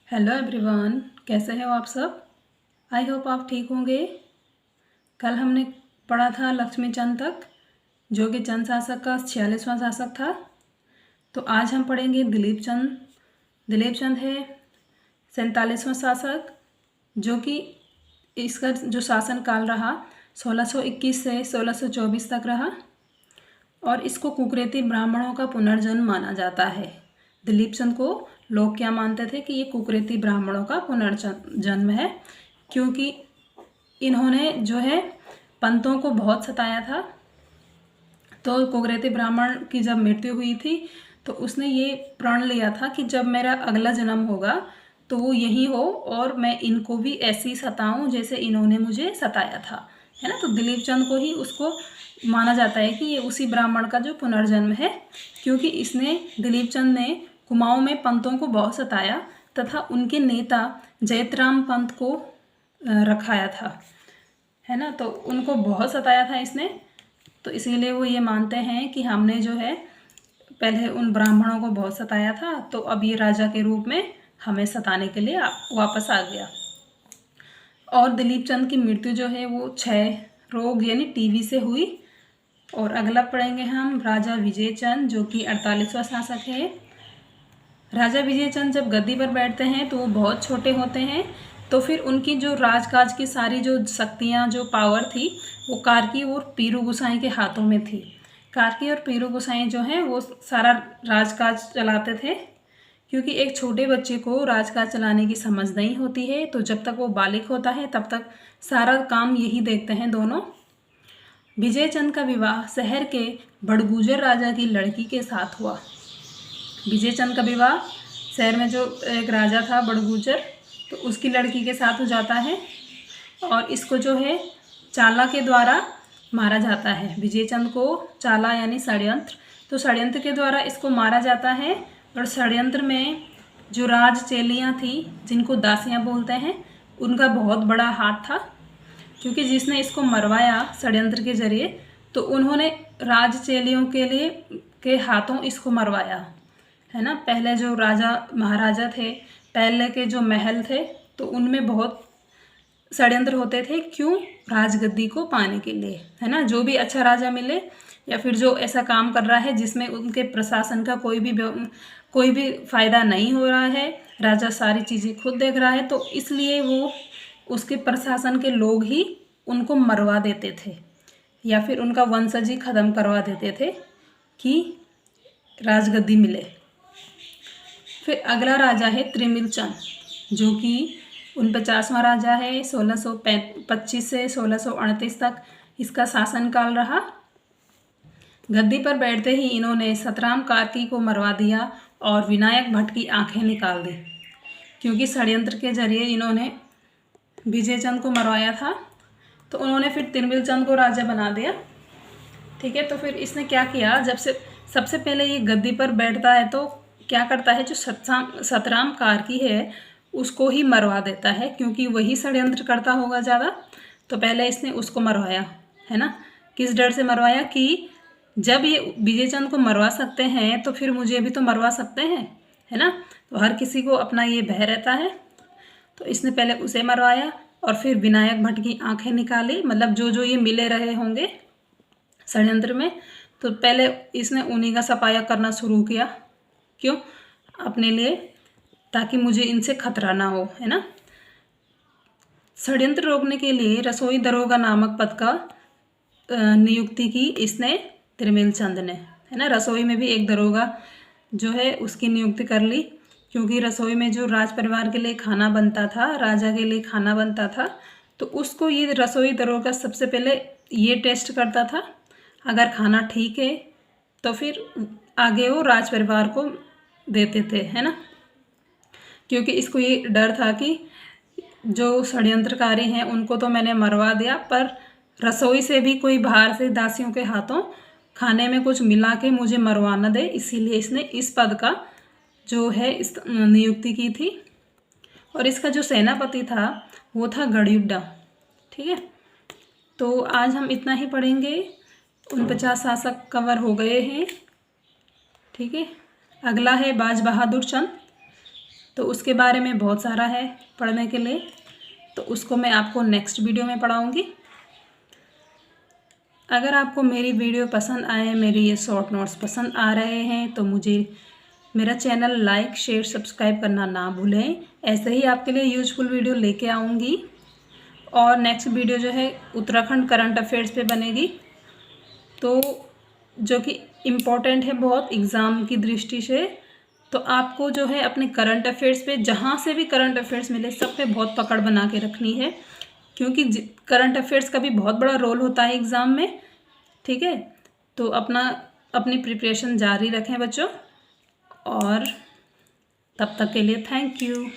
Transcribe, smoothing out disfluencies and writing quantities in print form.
Hello everyone, कैसे हो आप सब। आई होप आप ठीक होंगे। कल हमने पढ़ा था लक्ष्मीचंद तक, जो कि चंद शासक का 46वां शासक था। तो आज हम पढ़ेंगे दिलीप चंद। दिलीप चंद है 47वां शासक, जो कि इसका जो शासन काल रहा 1621 से 1624 तक रहा, और इसको कुकरेती ब्राह्मणों का पुनर्जन्म माना जाता है। दिलीप चंद को लोग क्या मानते थे कि ये कुकरेती ब्राह्मणों का पुनर्जन्म है, क्योंकि इन्होंने जो है पंतों को बहुत सताया था। तो कुकरेती ब्राह्मण की जब मृत्यु हुई थी तो उसने ये प्रण लिया था कि जब मेरा अगला जन्म होगा तो वो यही हो और मैं इनको भी ऐसे ही सताऊं जैसे इन्होंने मुझे सताया था, है ना। तो दिलीप चंद को ही उसको माना जाता है कि ये उसी ब्राह्मण का जो पुनर्जन्म है, क्योंकि इसने दिलीप चंद ने कुमाऊं में पंतों को बहुत सताया तथा उनके नेता जयतराम पंत को रखाया था, है ना। तो उनको बहुत सताया था इसने, तो इसीलिए वो ये मानते हैं कि हमने जो है पहले उन ब्राह्मणों को बहुत सताया था, तो अब ये राजा के रूप में हमें सताने के लिए वापस आ गया। और दिलीप चंद की मृत्यु जो है वो क्षय रोग यानी टीबी से हुई। और अगला पढ़ेंगे हम राजा विजय चंद, जो कि 48वां शासक है। राजा विजय चंद जब गद्दी पर बैठते हैं तो वो बहुत छोटे होते हैं, तो फिर उनकी जो राजकाज की सारी जो शक्तियाँ जो पावर थी वो कार्की और पीरू गोसाई के हाथों में थी। कार्की और पीरू गोसाई जो हैं वो सारा राजकाज चलाते थे, क्योंकि एक छोटे बच्चे को राजकाज चलाने की समझ नहीं होती है, तो जब तक वो बालिग होता है तब तक सारा काम यही देखते हैं दोनों। विजय चंद का विवाह शहर के बड़गुजर राजा की लड़की के साथ हुआ। विजय चंद का विवाह शहर में जो एक राजा था बड़गुजर, तो उसकी लड़की के साथ हो जाता है, और इसको जो है चाला के द्वारा मारा जाता है। विजय चंद को चाला यानी षड्यंत्र, तो षड्यंत्र के द्वारा इसको मारा जाता है। और षड्यंत्र में जो राज चेलियाँ थी, जिनको दासियाँ बोलते हैं, उनका बहुत बड़ा हाथ था, क्योंकि जिसने इसको मरवाया षड्यंत्र के जरिए, तो उन्होंने राज चेलियों के लिए के हाथों इसको मरवाया, है ना। पहले जो राजा महाराजा थे, पहले के जो महल थे, तो उनमें बहुत षड्यंत्र होते थे। क्यों? राजगद्दी को पाने के लिए, है ना। जो भी अच्छा राजा मिले या फिर जो ऐसा काम कर रहा है जिसमें उनके प्रशासन का कोई भी फायदा नहीं हो रहा है, राजा सारी चीज़ें खुद देख रहा है, तो इसलिए वो उसके प्रशासन के लोग ही उनको मरवा देते थे या फिर उनका वंशज ही ख़त्म करवा देते थे कि राजगद्दी मिले। फिर अगला राजा है त्रिमिल चंद, जो कि 49वां राजा है। 1625 से 1638 तक इसका शासनकाल रहा। गद्दी पर बैठते ही इन्होंने सतराम कार्की को मरवा दिया और विनायक भट्ट की आंखें निकाल दी, क्योंकि षड्यंत्र के जरिए इन्होंने विजय चंद को मरवाया था। तो उन्होंने फिर तिरमिल चंद को राजा बना दिया, ठीक है। तो फिर इसने क्या किया, जब से सबसे पहले ये गद्दी पर बैठता है तो क्या करता है, जो सतराम कार्की है उसको ही मरवा देता है, क्योंकि वही षड्यंत्र करता होगा ज़्यादा। तो पहले इसने उसको मरवाया, है ना। किस डर से मरवाया कि जब ये विजय चंद को मरवा सकते हैं तो फिर मुझे भी तो मरवा सकते हैं, है ना। तो हर किसी को अपना ये भय रहता है। तो इसने पहले उसे मरवाया और फिर विनायक भट्ट की आंखें निकाली, मतलब जो जो ये मिले रहे होंगे षड्यंत्र में, तो पहले इसने उन्हीं का सफाया करना शुरू किया। क्यों? अपने लिए, ताकि मुझे इनसे खतरा ना हो, है ना। षड्यंत्र रोकने के लिए रसोई दरोगा नामक पद का नियुक्ति की इसने त्रिमिल चंद ने, है ना। रसोई में भी एक दरोगा जो है उसकी नियुक्ति कर ली, क्योंकि रसोई में जो राज परिवार के लिए खाना बनता था, राजा के लिए खाना बनता था, तो उसको ये रसोई दरोगा सबसे पहले ये टेस्ट करता था। अगर खाना ठीक है तो फिर आगे वो राज परिवार को देते थे, है ना। क्योंकि इसको ये डर था कि जो षड्यंत्रकारी हैं उनको तो मैंने मरवा दिया, पर रसोई से भी कोई बाहर से दासियों के हाथों खाने में कुछ मिला के मुझे मरवा न दे, इसीलिए इसने इस पद का जो है इस नियुक्ति की थी। और इसका जो सेनापति था वो था गणयुड्डा, ठीक है। तो आज हम इतना ही पढ़ेंगे, 49 शासक कवर हो गए हैं, ठीक है। अगला है बाज बहादुर चंद। तो उसके बारे में बहुत सारा है पढ़ने के लिए, तो उसको मैं आपको नेक्स्ट वीडियो में पढ़ाऊँगी। अगर आपको मेरी वीडियो पसंद आए, मेरी ये शॉर्ट नोट्स पसंद आ रहे हैं, तो मुझे मेरा चैनल लाइक शेयर सब्सक्राइब करना ना भूलें। ऐसे ही आपके लिए यूजफुल वीडियो लेके आऊँगी। और नेक्स्ट वीडियो जो है उत्तराखंड करंट अफेयर्स पे बनेगी, तो जो कि इम्पोर्टेंट है बहुत एग्ज़ाम की दृष्टि से। तो आपको जो है अपने करंट अफेयर्स पे, जहाँ से भी करंट अफेयर्स मिले सब पे बहुत पकड़ बना के रखनी है, क्योंकि करंट अफेयर्स का भी बहुत बड़ा रोल होता है एग्ज़ाम में। ठीक है, तो अपनी प्रिपरेशन जारी रखें बच्चों, और तब तक के लिए थैंक यू।